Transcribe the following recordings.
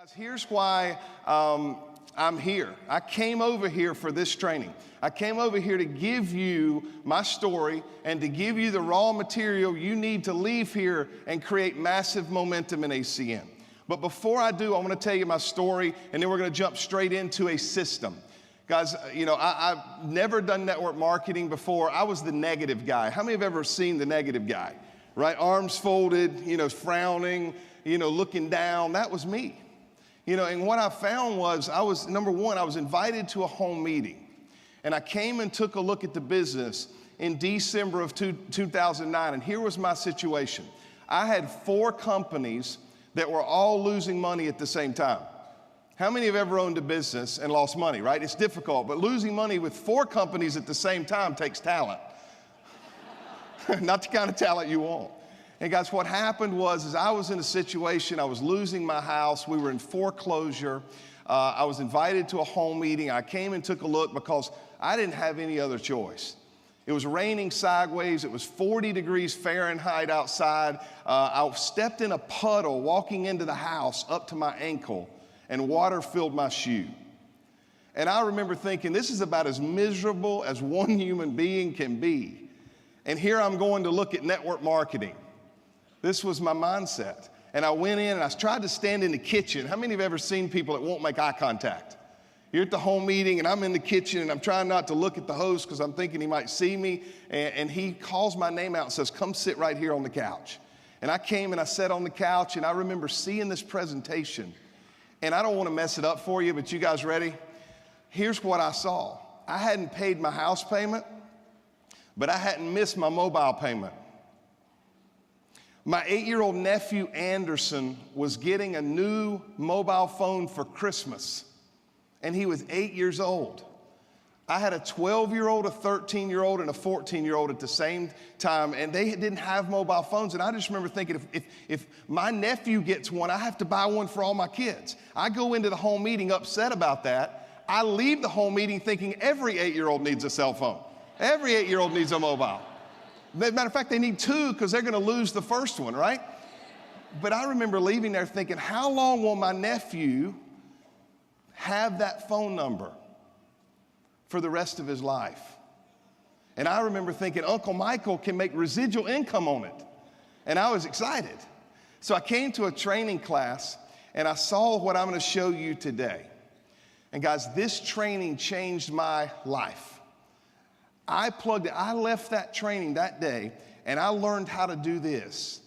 Guys, here's why I'm here. I came over here for this training. I came over here to give you my story and to give you the raw material you need to leave here and create massive momentum in ACN. But before I do, I want to tell you my story, and then we're going to jump straight into a system. Guys, you know, I've never done network marketing before. I was the negative guy. How many have ever seen the negative guy? Right? Arms folded, you know, frowning, you know, looking down. That was me. You know, and what I found was number one, I was invited to a home meeting. And I came and took a look at the business in December of 2009. And here was my situation. I had 4 companies that were all losing money at the same time. How many have ever owned a business and lost money, right? It's difficult, but losing money with 4 companies at the same time takes talent. Not the kind of talent you want. And guys, what happened was I was in a situation, I was losing my house, we were in foreclosure, I was invited to a home meeting, I came and took a look because I didn't have any other choice. It was raining sideways, it was 40 degrees Fahrenheit outside, I stepped in a puddle walking into the house up to my ankle, and water filled my shoe. And I remember thinking, this is about as miserable as one human being can be. And here I'm going to look at network marketing. This was my mindset. And I went in and I tried to stand in the kitchen. How many have ever seen people that won't make eye contact? You're at the home meeting and I'm in the kitchen and I'm trying not to look at the host because I'm thinking he might see me. And he calls my name out and says, come sit right here on the couch. And I came and I sat on the couch and I remember seeing this presentation. And I don't want to mess it up for you, but you guys ready? Here's what I saw. I hadn't paid my house payment, but I hadn't missed my mobile payment. My 8-year-old nephew, Anderson, was getting a new mobile phone for Christmas, and he was 8 years old. I had a 12-year-old, a 13-year-old, and a 14-year-old at the same time, and they didn't have mobile phones, and I just remember thinking, if my nephew gets one, I have to buy one for all my kids. I go into the home meeting upset about that. I leave the home meeting thinking every 8-year-old needs a cell phone. Every 8-year-old needs a mobile. Matter of fact, they need 2 because they're going to lose the first one, right? But I remember leaving there thinking, how long will my nephew have that phone number for the rest of his life? And I remember thinking, Uncle Michael can make residual income on it. And I was excited. So I came to a training class and I saw what I'm going to show you today. And guys, this training changed my life. I left that training that day and I learned how to do this.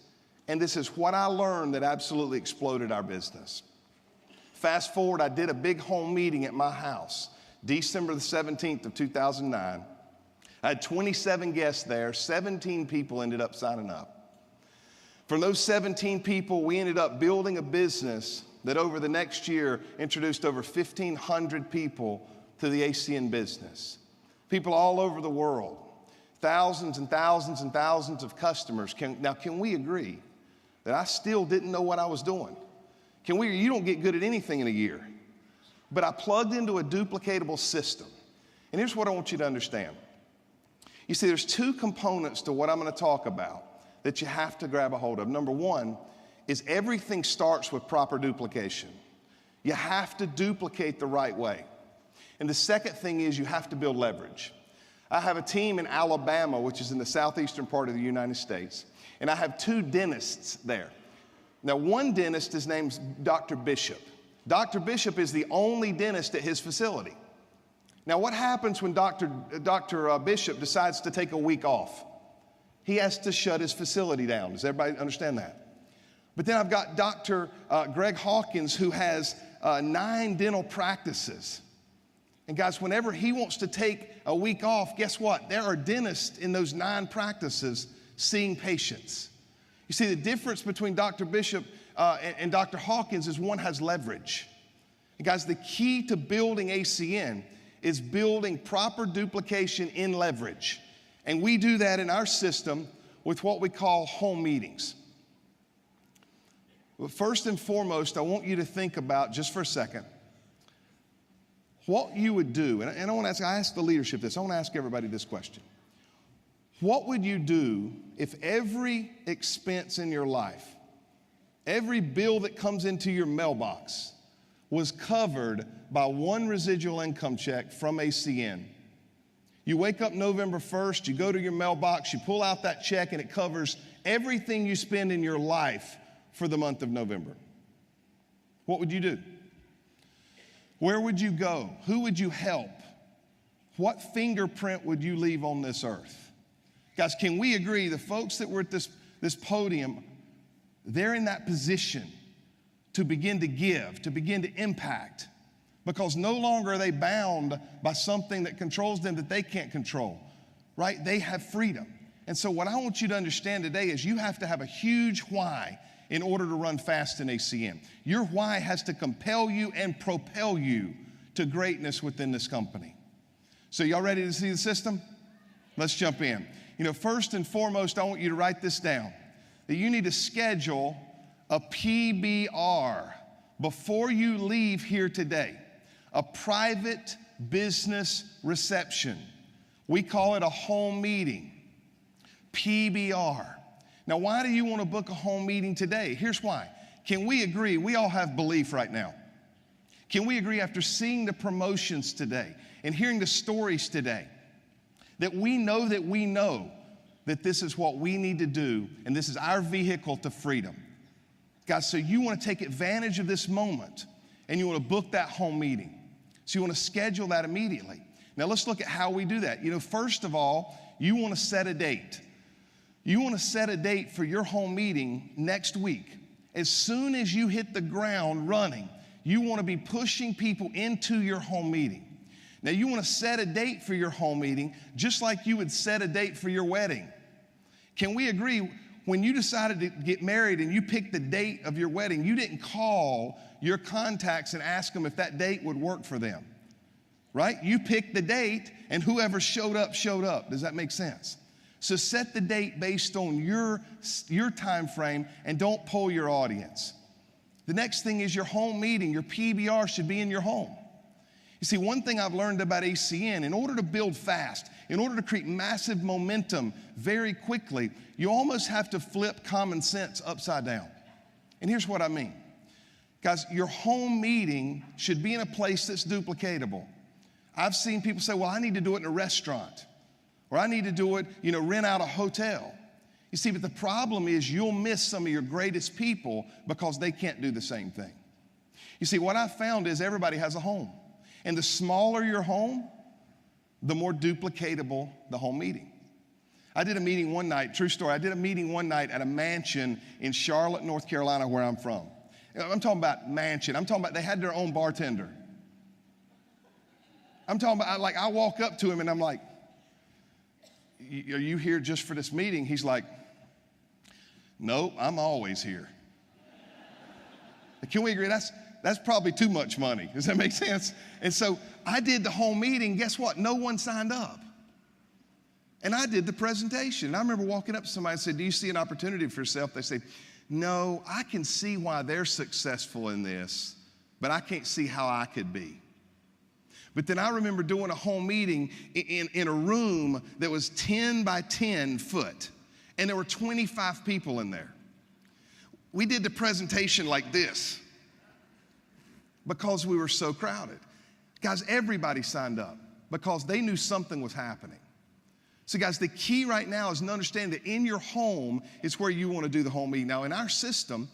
And this is what I learned that absolutely exploded our business. Fast forward, I did a big home meeting at my house, December the 17th of 2009. I had 27 guests there, 17 people ended up signing up. From those 17 people, we ended up building a business that over the next year introduced over 1,500 people to the ACN business. People all over the world, thousands and thousands and thousands of customers. Can we agree that I still didn't know what I was doing? You don't get good at anything in a year. But I plugged into a duplicatable system. And here's what I want you to understand. You see, there's 2 components to what I'm going to talk about that you have to grab a hold of. Number 1 is everything starts with proper duplication. You have to duplicate the right way. And the second thing is you have to build leverage. I have a team in Alabama, which is in the southeastern part of the United States, and I have 2 dentists there. Now, one dentist, his name's Dr. Bishop. Dr. Bishop is the only dentist at his facility. Now, what happens when Dr. Bishop decides to take a week off? He has to shut his facility down. Does everybody understand that? But then I've got Dr. Greg Hawkins, who has 9 dental practices. And guys, whenever he wants to take a week off, guess what? There are dentists in those 9 practices seeing patients. You see, the difference between Dr. Bishop and Dr. Hawkins is one has leverage. And guys, the key to building ACN is building proper duplication in leverage. And we do that in our system with what we call home meetings. But first and foremost, I want you to think about, just for a second, what you would do. And I ask the leadership this. I want to ask everybody this question. What would you do if every expense in your life, every bill that comes into your mailbox, was covered by one residual income check from ACN? You wake up November 1st, you go to your mailbox, you pull out that check, and it covers everything you spend in your life for the month of November. What would you do? Where would you go? Who would you help? What fingerprint would you leave on this earth? Guys, can we agree the folks that were at this podium, they're in that position to begin to give, to begin to impact, because no longer are they bound by something that controls them that they can't control, right? They have freedom. And so what I want you to understand today is you have to have a huge why in order to run fast in ACN. Your why has to compel you and propel you to greatness within this company. So y'all ready to see the system? Let's jump in. You know, first and foremost, I want you to write this down, that you need to schedule a PBR before you leave here today, a private business reception. We call it a home meeting, PBR. Now, why do you want to book a home meeting today? Here's why. Can we agree? We all have belief right now. Can we agree after seeing the promotions today and hearing the stories today that we know that this is what we need to do and this is our vehicle to freedom? Guys, so you want to take advantage of this moment and you want to book that home meeting. So you want to schedule that immediately. Now let's look at how we do that. You know, first of all, you want to set a date. You want to set a date for your home meeting next week. As soon as you hit the ground running, you want to be pushing people into your home meeting. Now you want to set a date for your home meeting just like you would set a date for your wedding. Can we agree, when you decided to get married and you picked the date of your wedding, you didn't call your contacts and ask them if that date would work for them, right? You picked the date and whoever showed up, showed up. Does that make sense? So set the date based on your time frame and don't poll your audience. The next thing is your home meeting, your PBR should be in your home. You see, one thing I've learned about ACN, in order to build fast, in order to create massive momentum very quickly, you almost have to flip common sense upside down. And here's what I mean. Guys, your home meeting should be in a place that's duplicatable. I've seen people say, well, I need to do it in a restaurant, or I need to do it, rent out a hotel. You see, but the problem is you'll miss some of your greatest people because they can't do the same thing. You see, what I found is everybody has a home. And the smaller your home, the more duplicatable the home meeting. I did a meeting one night, true story, I did a meeting one night at a mansion in Charlotte, North Carolina, where I'm from. I'm talking about mansion. I'm talking about they had their own bartender. I'm talking about, I walk up to him and I'm like, are you here just for this meeting? He's like, nope, I'm always here. Can we agree? That's probably too much money. Does that make sense? And so I did the whole meeting. Guess what? No one signed up. And I did the presentation. And I remember walking up to somebody and said, do you see an opportunity for yourself? They said, no, I can see why they're successful in this, but I can't see how I could be. But then I remember doing a home meeting in a room that was 10 by 10 foot, and there were 25 people in there. We did the presentation like this because we were so crowded. Guys, everybody signed up because they knew something was happening. So guys, the key right now is to understand that in your home is where you want to do the home meeting. Now in our system,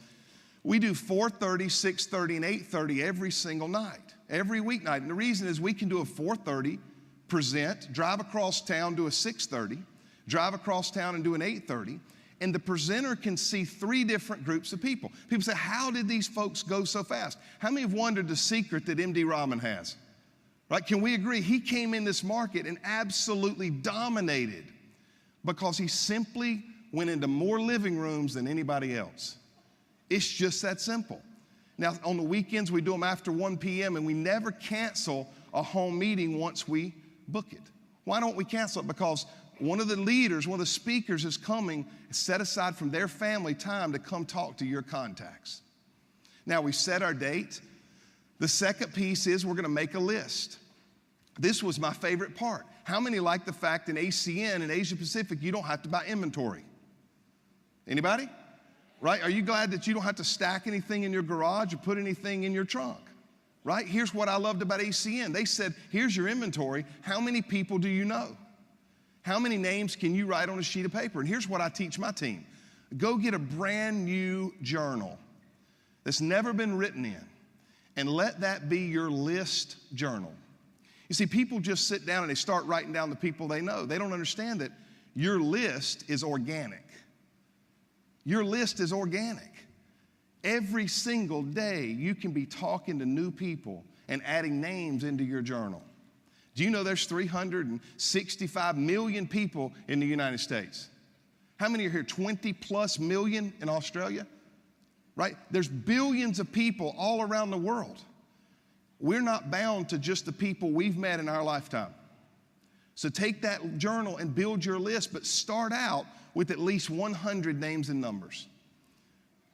we do 4:30, 6:30, and 8:30 every single night, every weeknight. And the reason is we can do a 4:30, present, drive across town, do a 6:30, drive across town and do an 8:30. And the presenter can see 3 different groups of people. People say, how did these folks go so fast? How many have wondered the secret that MD Rahman has? Right? Can we agree? He came in this market and absolutely dominated because he simply went into more living rooms than anybody else. It's just that simple. Now, on the weekends, we do them after 1 p.m., and we never cancel a home meeting once we book it. Why don't we cancel it? Because one of the leaders, one of the speakers is coming, set aside from their family time to come talk to your contacts. Now, we set our date. The second piece is we're going to make a list. This was my favorite part. How many like the fact in ACN and Asia Pacific, you don't have to buy inventory? Anybody? Right? Are you glad that you don't have to stack anything in your garage or put anything in your trunk? Right? Here's what I loved about ACN. They said, here's your inventory. How many people do you know? How many names can you write on a sheet of paper? And here's what I teach my team. Go get a brand new journal that's never been written in, and let that be your list journal. You see, people just sit down and they start writing down the people they know. They don't understand that your list is organic. Your list is organic. Every single day, you can be talking to new people and adding names into your journal. Do you know there's 365 million people in the United States? How many are here? 20 plus million in Australia? Right? There's billions of people all around the world. We're not bound to just the people we've met in our lifetime. So take that journal and build your list, but start out with at least 100 names and numbers.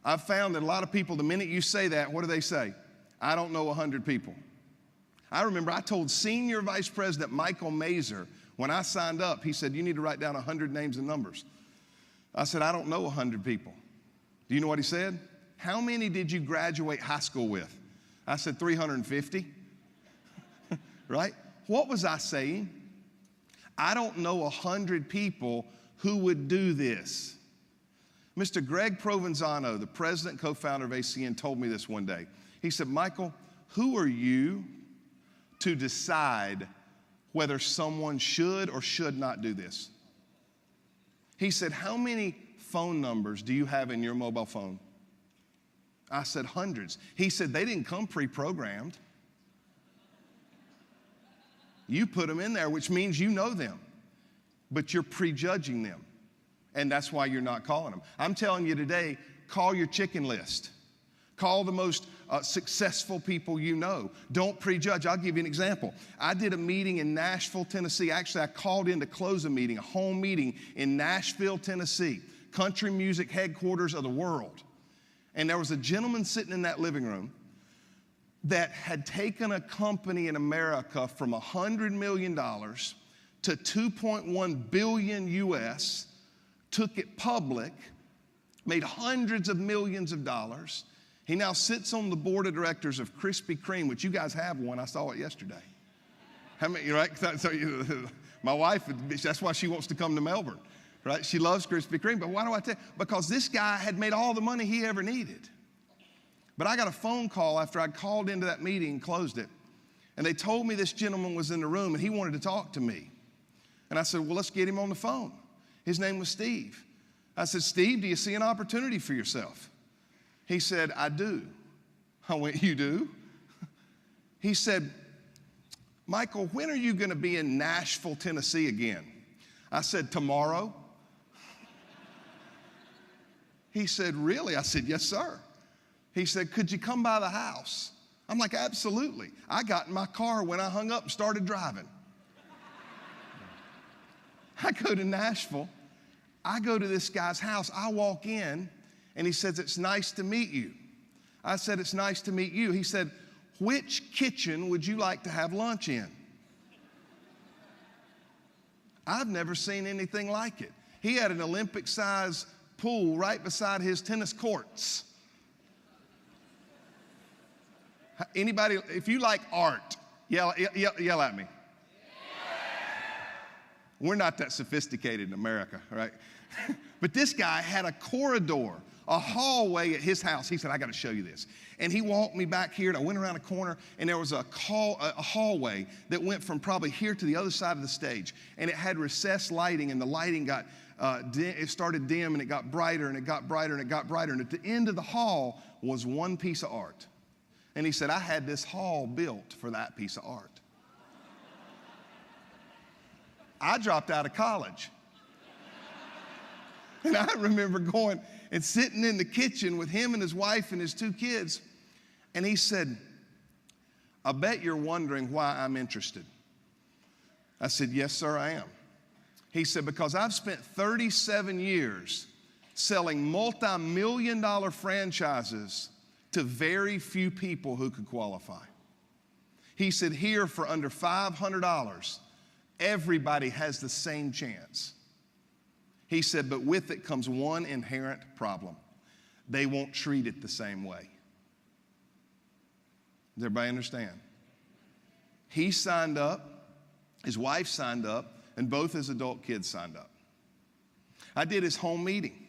I've found that a lot of people, the minute you say that, what do they say? I don't know 100 people. I remember I told Senior Vice President Michael Mazer, when I signed up, he said, you need to write down 100 names and numbers. I said, I don't know 100 people. Do you know what he said? How many did you graduate high school with? I said, 350. Right? What was I saying? I don't know 100 people who would do this. Mr. Greg Provenzano, the president and co-founder of ACN, told me this one day. He said, Michael, who are you to decide whether someone should or should not do this? He said, how many phone numbers do you have in your mobile phone? I said, hundreds. He said, they didn't come pre-programmed. You put them in there, which means you know them, but you're prejudging them. And that's why you're not calling them. I'm telling you today, call your chicken list. Call the most successful people you know. Don't prejudge. I'll give you an example. I did a meeting in Nashville, Tennessee. Actually, I called in to close a meeting, a home meeting in Nashville, Tennessee, country music headquarters of the world. And there was a gentleman sitting in that living room that had taken a company in America from $100 million to 2.1 billion US, took it public, made hundreds of millions of dollars. He now sits on the board of directors of Krispy Kreme, which you guys have one. I saw it yesterday. How many, right? So my wife, that's why she wants to come to Melbourne, right? She loves Krispy Kreme. But why do I tell you? Because this guy had made all the money he ever needed. But I got a phone call after I'd called into that meeting and closed it. And they told me this gentleman was in the room and he wanted to talk to me. And I said, well, let's get him on the phone. His name was Steve. I said, Steve, do you see an opportunity for yourself? He said, I do. I went, you do? He said, Michael, when are you going to be in Nashville, Tennessee again? I said, tomorrow. He said, really? I said, yes, sir. He said, could you come by the house? I'm like, absolutely. I got in my car when I hung up and started driving. I go to Nashville. I go to this guy's house. I walk in, and he says, it's nice to meet you. I said, it's nice to meet you. He said, which kitchen would you like to have lunch in? I've never seen anything like it. He had an Olympic-sized pool right beside his tennis courts. Anybody, if you like art, yell at me. We're not that sophisticated in America, right? But this guy had a corridor, a hallway at his house. He said, I got to show you this. And he walked me back here, and I went around a corner, and there was a hallway that went from probably here to the other side of the stage. And it had recessed lighting, and the lighting got, it started dim, and it got brighter, and it got brighter, and it got brighter. And at the end of the hall was one piece of art. And he said, I had this hall built for that piece of art. I dropped out of college. And I remember going and sitting in the kitchen with him and his wife and his 2 kids. And he said, I bet you're wondering why I'm interested. I said, yes, sir, I am. He said, because I've spent 37 years selling multi-million-dollar franchises to very few people who could qualify. He said, here for under $500, everybody has the same chance. He said, but with it comes one inherent problem. They won't treat it the same way. Does everybody understand? He signed up, his wife signed up, and both his adult kids signed up. I did his home meeting.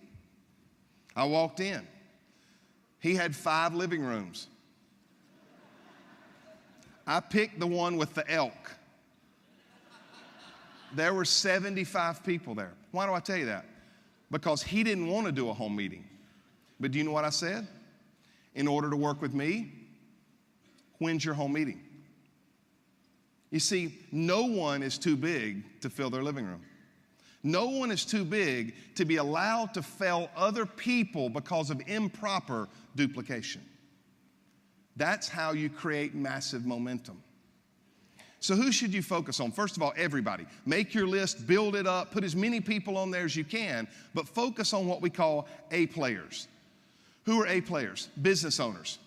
I walked in. He had 5 living rooms. I picked the one with the elk. There were 75 people there. Why do I tell you that? Because he didn't want to do a home meeting. But do you know what I said? In order to work with me, when's your home meeting? You see, no one is too big to fill their living room. No one is too big to be allowed to fail other people because of improper duplication. That's how you create massive momentum. So who should you focus on? First of all, everybody. Make your list, build it up, put as many people on there as you can, but focus on what we call A players. Who are A players? Business owners.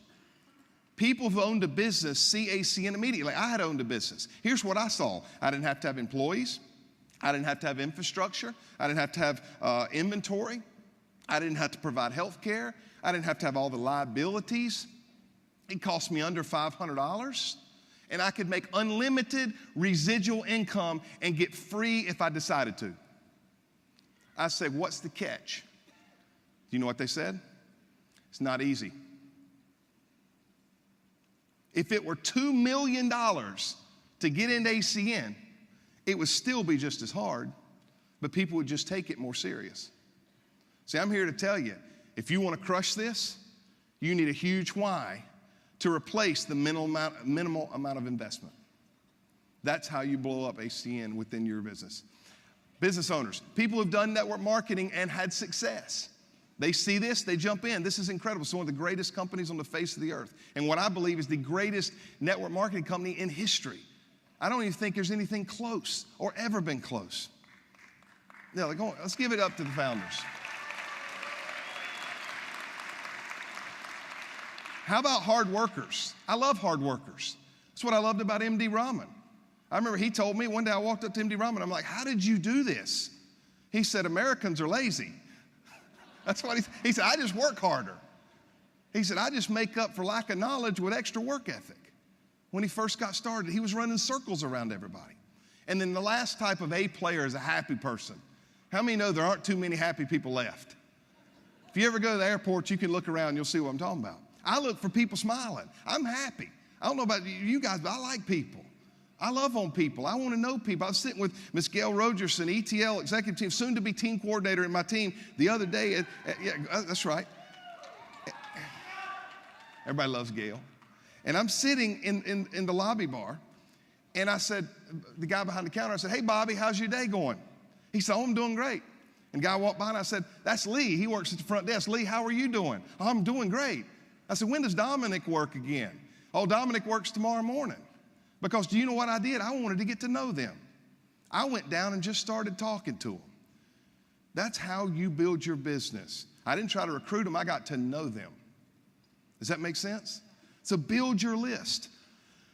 People who owned a business see ACN immediately. I had owned a business. Here's what I saw. I didn't have to have employees. I didn't have to have infrastructure. I didn't have to have inventory. I didn't have to provide health care. I didn't have to have all the liabilities. It cost me under $500. And I could make unlimited residual income and get free if I decided to. I said, what's the catch? Do you know what they said? It's not easy. If it were $2 million to get into ACN, it would still be just as hard, but people would just take it more serious. See, I'm here to tell you, if you want to crush this, you need a huge why to replace the minimal amount of investment. That's how you blow up ACN within your business. Business owners, people who've done network marketing and had success. They see this, they jump in. This is incredible. It's one of the greatest companies on the face of the earth. And what I believe is the greatest network marketing company in history. I don't even think there's anything close or ever been close. Yeah, let's give it up to the founders. How about hard workers? I love hard workers. That's what I loved about MD Rahman. I remember he told me, one day I walked up to MD Rahman, I'm like, how did you do this? He said, Americans are lazy. That's what he said, I just work harder. He said, I just make up for lack of knowledge with extra work ethic. When he first got started, he was running circles around everybody. And then the last type of A player is a happy person. How many know there aren't too many happy people left? If you ever go to the airport, you can look around and you'll see what I'm talking about. I look for people smiling. I'm happy. I don't know about you guys, but I like people. I love on people. I want to know people. I was sitting with Miss Gail Rogerson, ETL executive team, soon to be team coordinator in my team the other day. Yeah, that's right. Everybody loves Gail. And I'm sitting in the lobby bar, and I said, the guy behind the counter, I said, hey, Bobby, how's your day going? He said, oh, I'm doing great. And the guy walked by, and I said, that's Lee. He works at the front desk. Lee, how are you doing? Oh, I'm doing great. I said, when does Dominic work again? Oh, Dominic works tomorrow morning. Because do you know what I did? I wanted to get to know them. I went down and just started talking to them. That's how you build your business. I didn't try to recruit them. I got to know them. Does that make sense? So build your list.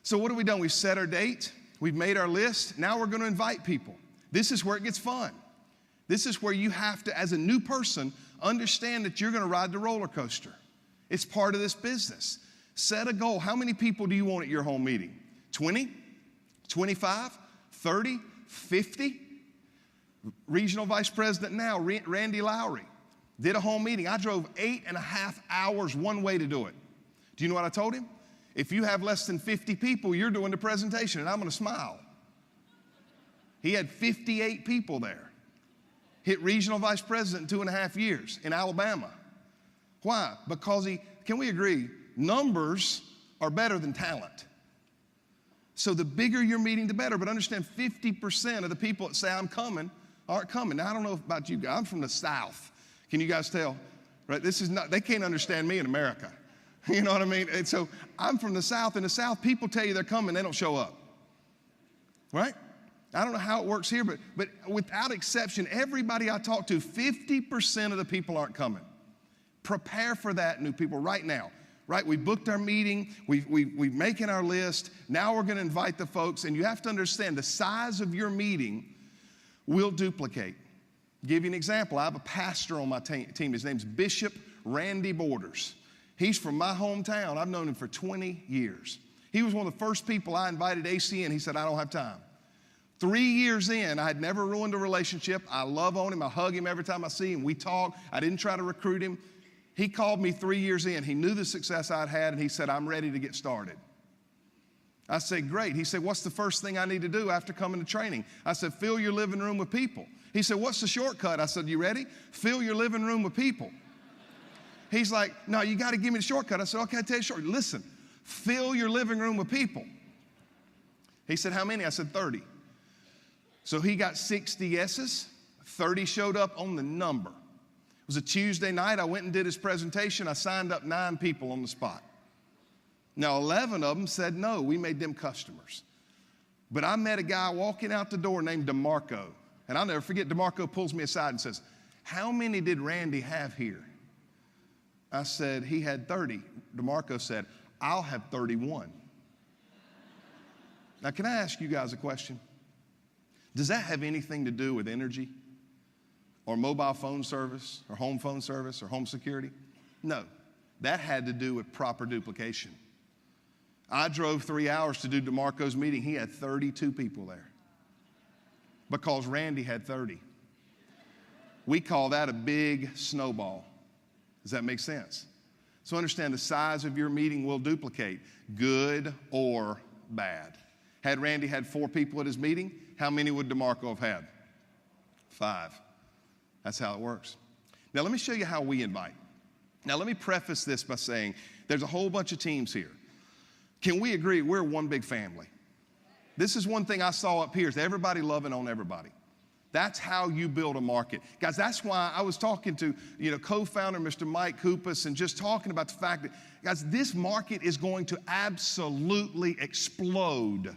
So what have we done? We've set our date. We've made our list. Now we're going to invite people. This is where it gets fun. This is where you have to, as a new person, understand that you're going to ride the roller coaster. It's part of this business. Set a goal. How many people do you want at your home meeting? 20, 25, 30, 50? Regional Vice President now, Randy Lowry, did a home meeting. I drove 8.5 hours one way to do it. Do you know what I told him? If you have less than 50 people, you're doing the presentation, and I'm going to smile. He had 58 people there. Hit Regional Vice President in 2.5 years in Alabama. Why? Because can we agree, numbers are better than talent. So the bigger your meeting, the better. But understand, 50% of the people that say I'm coming aren't coming. Now, I don't know about you guys. I'm from the South. Can you guys tell? Right? They can't understand me in America. You know what I mean? And so I'm from the South. In the South, people tell you they're coming, they don't show up. Right? I don't know how it works here, but without exception, everybody I talk to, 50% of the people aren't coming. Prepare for that, new people, right now. Right? We booked our meeting. We've making our list. Now we're going to invite the folks. And you have to understand the size of your meeting will duplicate. Give you an example. I have a pastor on my team. His name's Bishop Randy Borders. He's from my hometown. I've known him for 20 years. He was one of the first people I invited ACN. He said, I don't have time. 3 years in, I had never ruined a relationship. I love on him. I hug him every time I see him. We talk. I didn't try to recruit him. He called me 3 years in. He knew the success I'd had, and he said, I'm ready to get started. I said, great. He said, what's the first thing I need to do after coming to training? I said, fill your living room with people. He said, what's the shortcut? I said, you ready? Fill your living room with people. He's like, no, you got to give me the shortcut. I said, okay, I'll tell you the shortcut. Listen, fill your living room with people. He said, how many? I said, 30. So he got 60 yeses. 30 showed up on the number. It was a Tuesday night. I went and did his presentation. I signed up 9 people on the spot. Now, 11 of them said no. We made them customers. But I met a guy walking out the door named DeMarco. And I'll never forget, DeMarco pulls me aside and says, how many did Randy have here? I said, he had 30. DeMarco said, I'll have 31. Now, can I ask you guys a question? Does that have anything to do with energy or mobile phone service or home phone service or home security? No, that had to do with proper duplication. I drove 3 hours to do DeMarco's meeting. He had 32 people there because Randy had 30. We call that a big snowball. Does that make sense? So understand the size of your meeting will duplicate, good or bad. Had Randy had 4 people at his meeting, how many would DeMarco have had? 5. That's how it works. Now let me show you how we invite. Now let me preface this by saying there's a whole bunch of teams here. Can we agree we're one big family? This is one thing I saw up here is everybody loving on everybody. That's how you build a market. Guys, that's why I was talking to, co-founder Mr. Mike Koupas and just talking about the fact that, guys, this market is going to absolutely explode.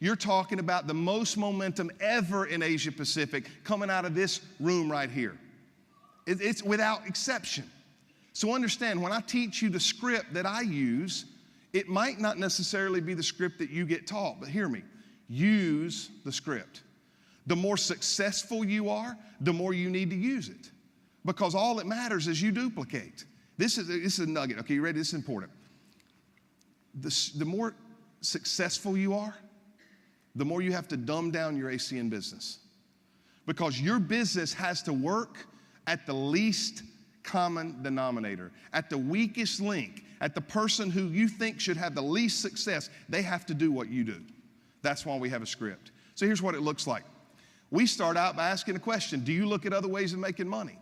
You're talking about the most momentum ever in Asia Pacific coming out of this room right here. It's without exception. So understand, when I teach you the script that I use, it might not necessarily be the script that you get taught, but hear me, use the script. The more successful you are, the more you need to use it. Because all that matters is you duplicate. This is a nugget. Okay, you ready? This is important. The more successful you are, the more you have to dumb down your ACN business. Because your business has to work at the least common denominator, at the weakest link, at the person who you think should have the least success. They have to do what you do. That's why we have a script. So here's what it looks like. We start out by asking a question. Do you look at other ways of making money?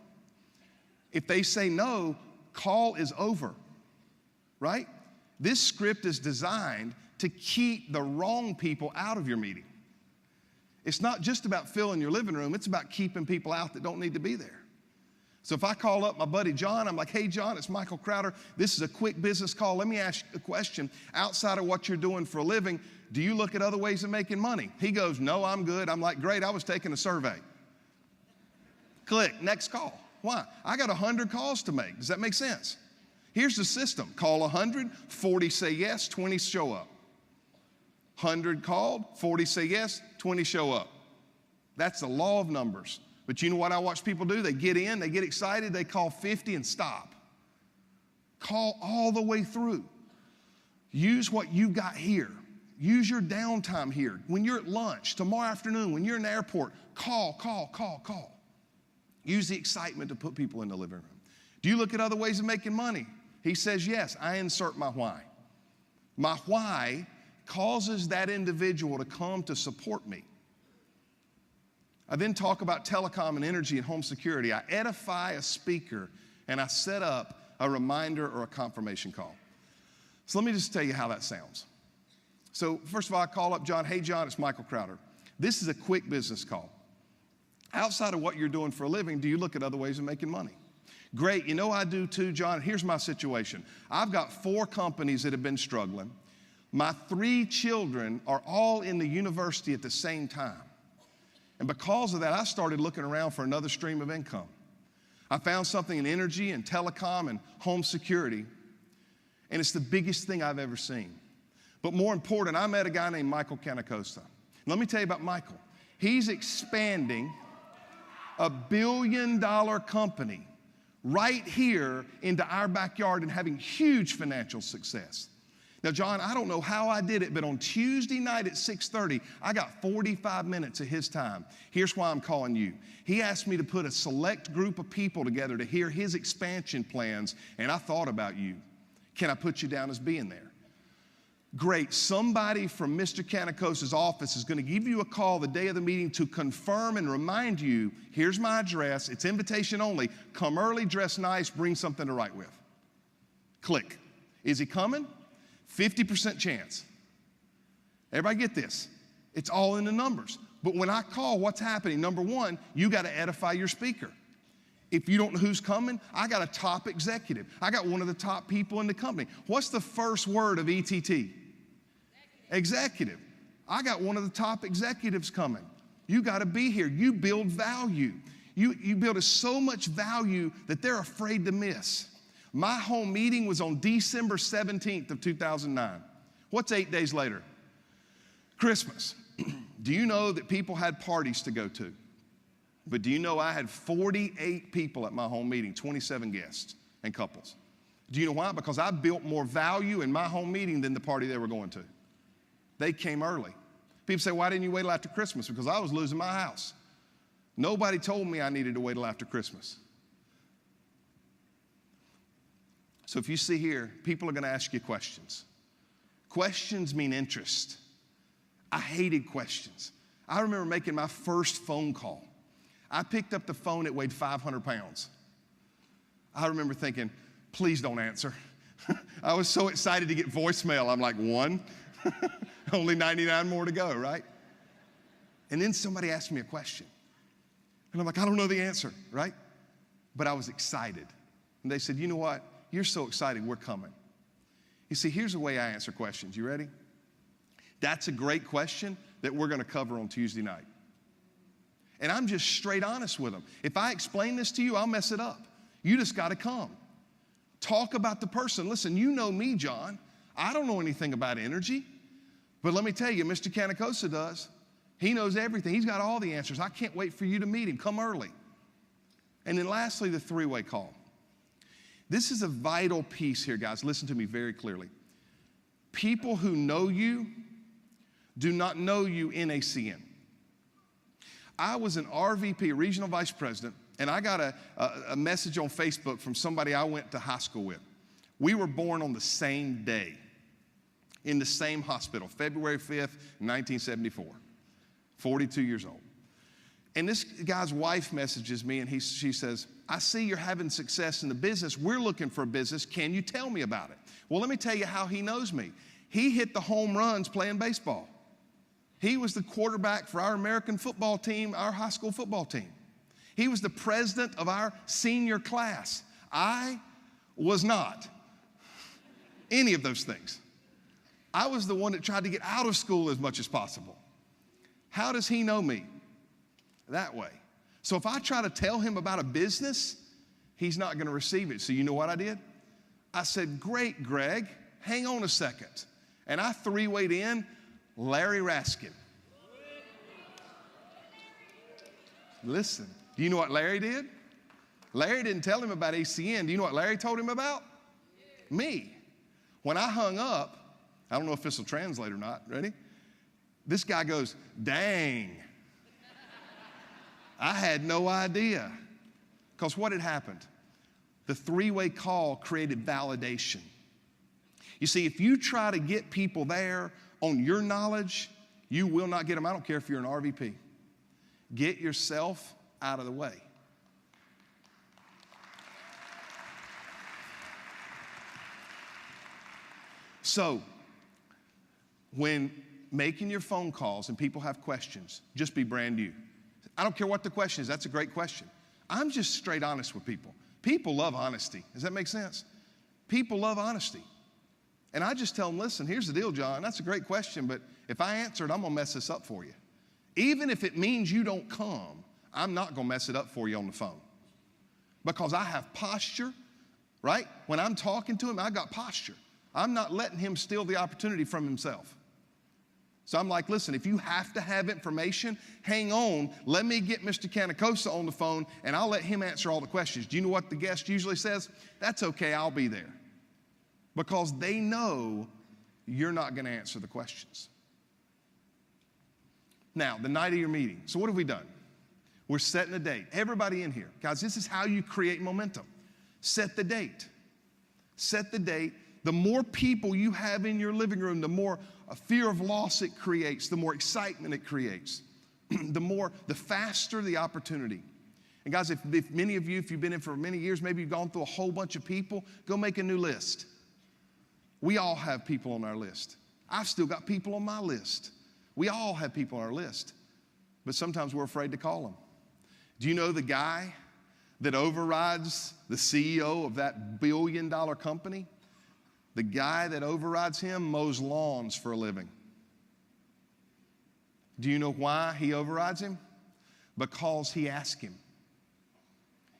If they say no, call is over, right? This script is designed to keep the wrong people out of your meeting. It's not just about filling your living room. It's about keeping people out that don't need to be there. So if I call up my buddy John, I'm like, hey, John, it's Michael Crowder. This is a quick business call. Let me ask you a question. Outside of what you're doing for a living, do you look at other ways of making money? He goes, no, I'm good. I'm like, great, I was taking a survey. Click, next call. Why? I got 100 calls to make. Does that make sense? Here's the system. Call 100, 40 say yes, 20 show up. 100 called, 40 say yes, 20 show up. That's the law of numbers. But you know what I watch people do? They get in, they get excited, they call 50 and stop. Call all the way through. Use what you got here. Use your downtime here. When you're at lunch, tomorrow afternoon, when you're in the airport, call. Use the excitement to put people in the living room. Do you look at other ways of making money? He says yes. I insert my why. My why causes that individual to come to support me. I then talk about telecom and energy and home security. I edify a speaker and I set up a reminder or a confirmation call. So let me just tell you how that sounds. So first of all, I call up John. Hey, John, it's Michael Crowder. This is a quick business call. Outside of what you're doing for a living, do you look at other ways of making money? Great, you know I do too, John. Here's my situation. I've got 4 companies that have been struggling. My 3 children are all in the university at the same time. And because of that, I started looking around for another stream of income. I found something in energy and telecom and home security, and it's the biggest thing I've ever seen. But more important, I met a guy named Michael Canacosta. Let me tell you about Michael. He's expanding a $1 billion company right here into our backyard and having huge financial success. Now, John, I don't know how I did it, but on Tuesday night at 6:30, I got 45 minutes of his time. Here's why I'm calling you. He asked me to put a select group of people together to hear his expansion plans, and I thought about you. Can I put you down as being there? Great. Somebody from Mr. Canacosta's office is going to give you a call the day of the meeting to confirm and remind you, here's my address, it's invitation only, come early, dress nice, bring something to write with. Click. Is he coming? 50% chance. Everybody get this? It's all in the numbers. But when I call, what's happening? Number one, you got to edify your speaker. If you don't know who's coming, I got a top executive. I got one of the top people in the company. What's the first word of ETT? Executive. I got one of the top executives coming. You got to be here. You build value. You build so much value that they're afraid to miss. My home meeting was on December 17th of 2009. What's 8 days later? Christmas. Do you know that people had parties to go to? But do you know I had 48 people at my home meeting, 27 guests and couples. Do you know why? Because I built more value in my home meeting than the party they were going to. They came early. People say, why didn't you wait till after Christmas? Because I was losing my house. Nobody told me I needed to wait till after Christmas. So if you see here, people are going to ask you questions. Questions mean interest. I hated questions. I remember making my first phone call. I picked up the phone, it weighed 500 pounds. I remember thinking, please don't answer. I was so excited to get voicemail. I'm like, 1, only 99 more to go, right? And then somebody asked me a question. And I'm like, I don't know the answer, right? But I was excited. And they said, you know what? You're so excited, we're coming. You see, here's the way I answer questions. You ready? That's a great question that we're going to cover on Tuesday night. And I'm just straight honest with them. If I explain this to you, I'll mess it up. You just got to come. Talk about the person. Listen, you know me, John. I don't know anything about energy. But let me tell you, Mr. Canacosta does. He knows everything. He's got all the answers. I can't wait for you to meet him. Come early. And then lastly, the 3-way call. This is a vital piece here, guys. Listen to me very clearly. People who know you do not know you NACN. I was an RVP, a regional vice president, and I got a message on Facebook from somebody I went to high school with. We were born on the same day in the same hospital, February 5th, 1974, 42 years old. And this guy's wife messages me, and she says, I see you're having success in the business. We're looking for a business. Can you tell me about it? Well, let me tell you how he knows me. He hit the home runs playing baseball. He was the quarterback for our American football team, our high school football team. He was the president of our senior class. I was not any of those things. I was the one that tried to get out of school as much as possible. How does he know me? That way. So if I try to tell him about a business, he's not going to receive it. So you know what I did? I said, great, Greg, hang on a second. And I 3-wayed in Larry Raskin. Listen, do you know what Larry did? Larry didn't tell him about ACN. Do you know what Larry told him about? Me. When I hung up, I don't know if this will translate or not. Ready? This guy goes, dang. I had no idea. Because what had happened? The 3-way call created validation. You see, if you try to get people there on your knowledge, you will not get them. I don't care if you're an RVP. Get yourself out of the way. So, when making your phone calls and people have questions, just be brand new. I don't care what the question is. That's a great question. I'm just straight honest with people. People love honesty. Does that make sense? People love honesty. And I just tell them, listen, here's the deal, John. That's a great question, but if I answer it, I'm going to mess this up for you. Even if it means you don't come, I'm not going to mess it up for you on the phone. Because I have posture, right? When I'm talking to him, I got posture. I'm not letting him steal the opportunity from himself. So I'm like, listen, if you have to have information, hang on. Let me get Mr. Canicosa on the phone, and I'll let him answer all the questions. Do you know what the guest usually says? That's okay, I'll be there. Because they know you're not going to answer the questions. Now, the night of your meeting. So what have we done? We're setting a date. Everybody in here. Guys, this is how you create momentum. Set the date. Set the date. The more people you have in your living room, the more a fear of loss it creates, the more excitement it creates, the faster the opportunity. And guys, if many of you, if you've been in for many years, maybe you've gone through a whole bunch of people, go make a new list. We all have people on our list. I've still got people on my list. We all have people on our list, but sometimes we're afraid to call them. Do you know the guy that overrides the CEO of that billion-dollar company? The guy that overrides him mows lawns for a living. Do you know why he overrides him? Because he asked him.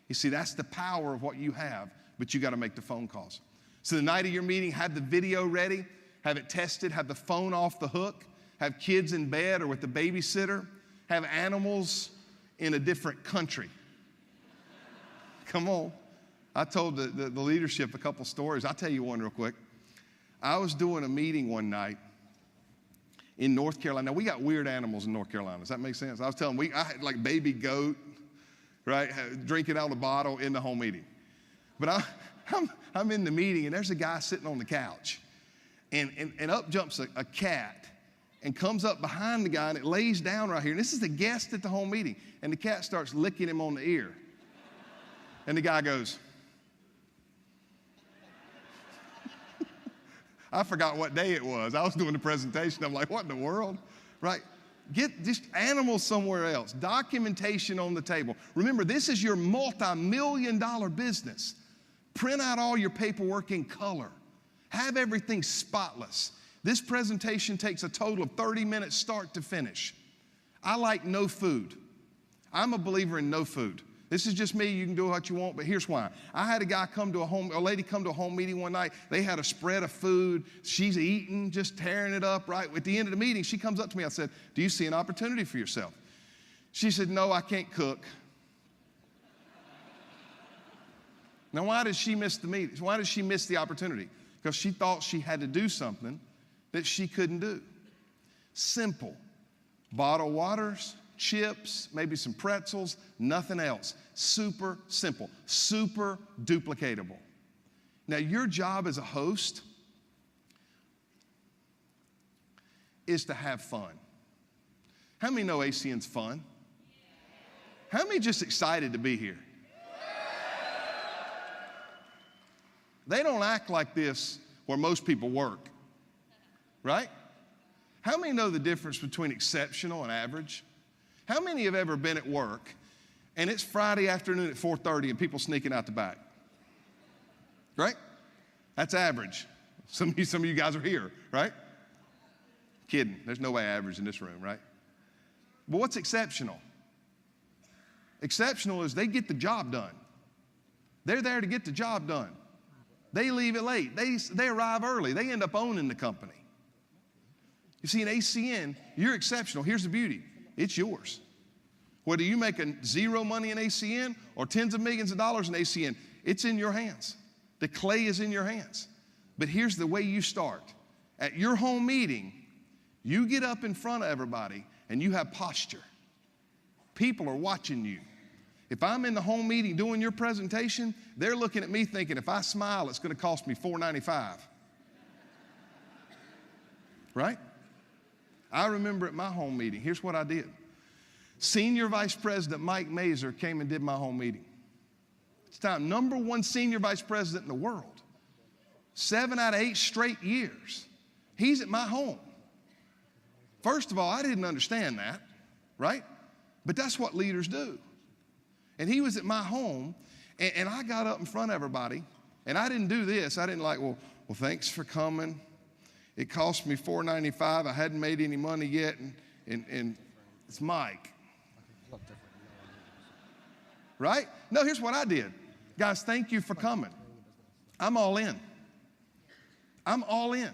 You see, that's the power of what you have, but you got to make the phone calls. So the night of your meeting, have the video ready, have it tested, have the phone off the hook, have kids in bed or with the babysitter, have animals in a different country. Come on. I told the leadership a couple stories. I'll tell you one real quick. I was doing a meeting one night in North Carolina. Now, we got weird animals in North Carolina. Does that make sense? I was telling them, I had like baby goat, right, drinking out of the bottle in the whole meeting. But I'm in the meeting, and there's a guy sitting on the couch. And up jumps a cat and comes up behind the guy, and it lays down right here. And this is the guest at the whole meeting. And the cat starts licking him on the ear. And the guy goes, I forgot what day it was. I was doing the presentation. I'm like, what in the world? Right? Get just animals somewhere else. Documentation on the table. Remember, this is your multi-million-dollar business. Print out all your paperwork in color. Have everything spotless. This presentation takes a total of 30 minutes start to finish. I like no food. I'm a believer in no food. This is just me. You can do what you want, but here's why. I had a lady come to a home meeting one night. They had a spread of food. She's eating, just tearing it up, right? At the end of the meeting, she comes up to me. I said, do you see an opportunity for yourself? She said, no, I can't cook. Now, why did she miss the meeting? Why did she miss the opportunity? Because she thought she had to do something that she couldn't do. Simple. Bottled waters, chips, maybe some pretzels, nothing else. Super simple, super duplicatable. Now, your job as a host is to have fun. How many know ACN's fun? How many just excited to be here? They don't act like this where most people work, right? How many know the difference between exceptional and average? How many have ever been at work and it's Friday afternoon at 4:30 and people sneaking out the back? Right? That's average. Some of you guys are here, right? Kidding. There's no way average in this room, right? But what's exceptional? Exceptional is they get the job done. They're there to get the job done. They leave it late. They arrive early. They end up owning the company. You see, in ACN, you're exceptional. Here's the beauty. It's yours. Whether you make zero money in ACN or tens of millions of dollars in ACN, it's in your hands. The clay is in your hands. But here's the way you start. At your home meeting, you get up in front of everybody and you have posture. People are watching you. If I'm in the home meeting doing your presentation, they're looking at me thinking, if I smile, it's going to cost me $4.95. Right? I remember at my home meeting, here's what I did. Senior Vice President Mike Mazer came and did my home meeting. It's time, #1 Senior Vice President in the world. 7 out of 8 straight years. He's at my home. First of all, I didn't understand that, right? But that's what leaders do. And he was at my home, And I got up in front of everybody, and I didn't do this. I didn't like, well, thanks for coming. It cost me $4.95. I hadn't made any money yet, and it's Mike. Right? No, here's what I did. Guys, thank you for coming. I'm all in. I'm all in.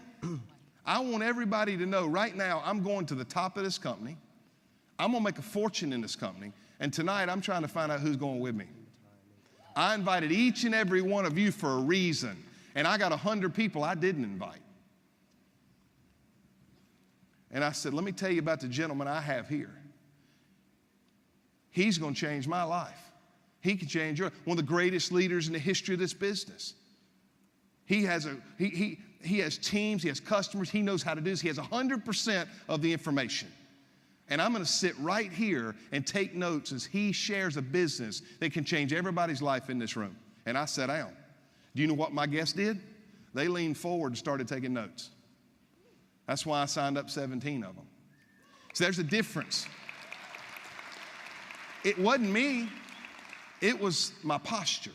I want everybody to know right now I'm going to the top of this company. I'm going to make a fortune in this company. And tonight I'm trying to find out who's going with me. I invited each and every one of you for a reason. And I got 100 people I didn't invite. And I said, let me tell you about the gentleman I have here. He's going to change my life. He can change yours. One of the greatest leaders in the history of this business. He has teams, he has customers, he knows how to do this. He has 100% of the information. And I'm going to sit right here and take notes as he shares a business that can change everybody's life in this room. And I sat down. Do you know what my guests did? They leaned forward and started taking notes. That's why I signed up 17 of them. So there's a difference. It wasn't me. It was my posture.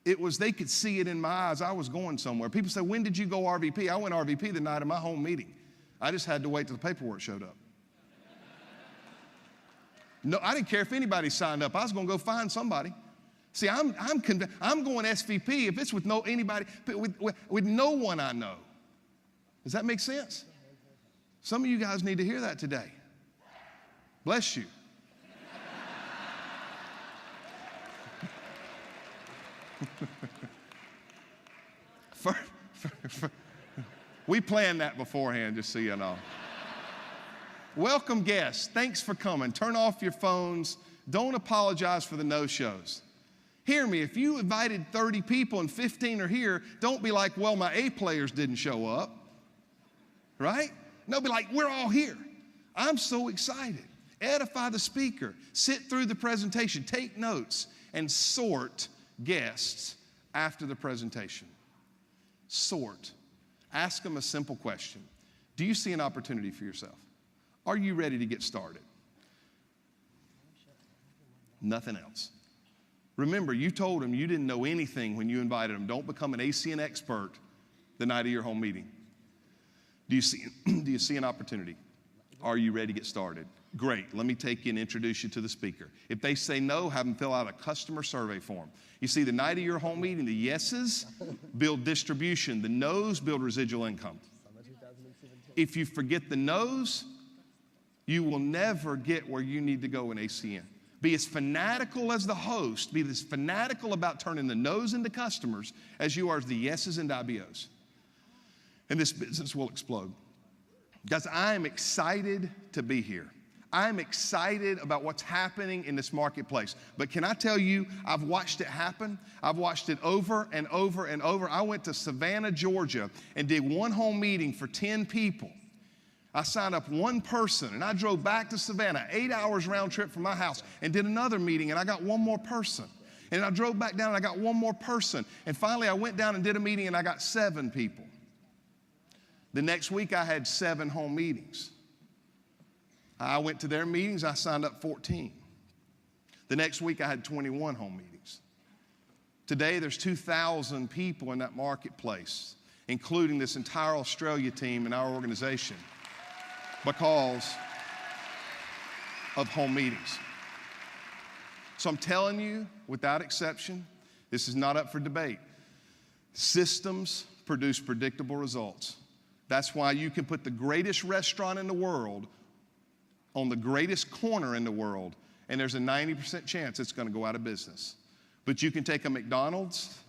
It was, they could see it in my eyes. I was going somewhere. People say, when did you go RVP? I went RVP the night of my home meeting. I just had to wait till the paperwork showed up. No, I didn't care if anybody signed up. I was going to go find somebody. See, I'm going SVP if it's with anybody, with no one I know. Does that make sense? Some of you guys need to hear that today. Bless you. We planned that beforehand, just so you know. Welcome guests. Thanks for coming. Turn off your phones. Don't apologize for the no-shows. Hear me, if you invited 30 people and 15 are here, don't be like, well, my A players didn't show up. Right? No, be like, we're all here. I'm so excited. Edify the speaker. Sit through the presentation. Take notes and sort guests after the presentation. Sort. Ask them a simple question. Do you see an opportunity for yourself? Are you ready to get started? Nothing else. Remember, you told them you didn't know anything when you invited them. Don't become an ACN expert the night of your home meeting. Do you see an opportunity? Are you ready to get started? Great. Let me take you and introduce you to the speaker. If they say no, have them fill out a customer survey form. You see, the night of your home meeting, the yeses build distribution. The no's build residual income. If you forget the no's, you will never get where you need to go in ACN. Be as fanatical as the host. Be as fanatical about turning the no's into customers as you are as the yeses into IBOs. And this business will explode. Guys, I am excited to be here. I'm excited about what's happening in this marketplace. But can I tell you, I've watched it happen. I've watched it over and over and over. I went to Savannah, Georgia, and did one home meeting for 10 people. I signed up one person, and I drove back to Savannah, 8 hours round trip from my house, and did another meeting, and I got one more person. And I drove back down, and I got one more person. And finally, I went down and did a meeting, and I got 7 people. The next week, I had 7 home meetings. I went to their meetings. I signed up 14. The next week, I had 21 home meetings. Today, there's 2,000 people in that marketplace, including this entire Australia team in our organization, because of home meetings. So I'm telling you, without exception, this is not up for debate. Systems produce predictable results. That's why you can put the greatest restaurant in the world on the greatest corner in the world, and there's a 90% chance it's going to go out of business. But you can take a McDonald's,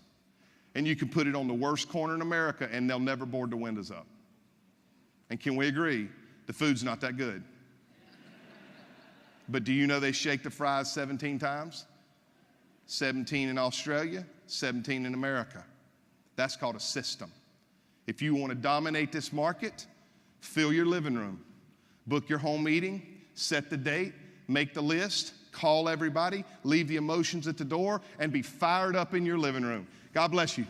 and you can put it on the worst corner in America, and they'll never board the windows up. And can we agree? The food's not that good. But do you know they shake the fries 17 times? 17 in Australia, 17 in America. That's called a system. If you want to dominate this market, fill your living room, book your home meeting, set the date, make the list, call everybody, leave the emotions at the door, and be fired up in your living room. God bless you.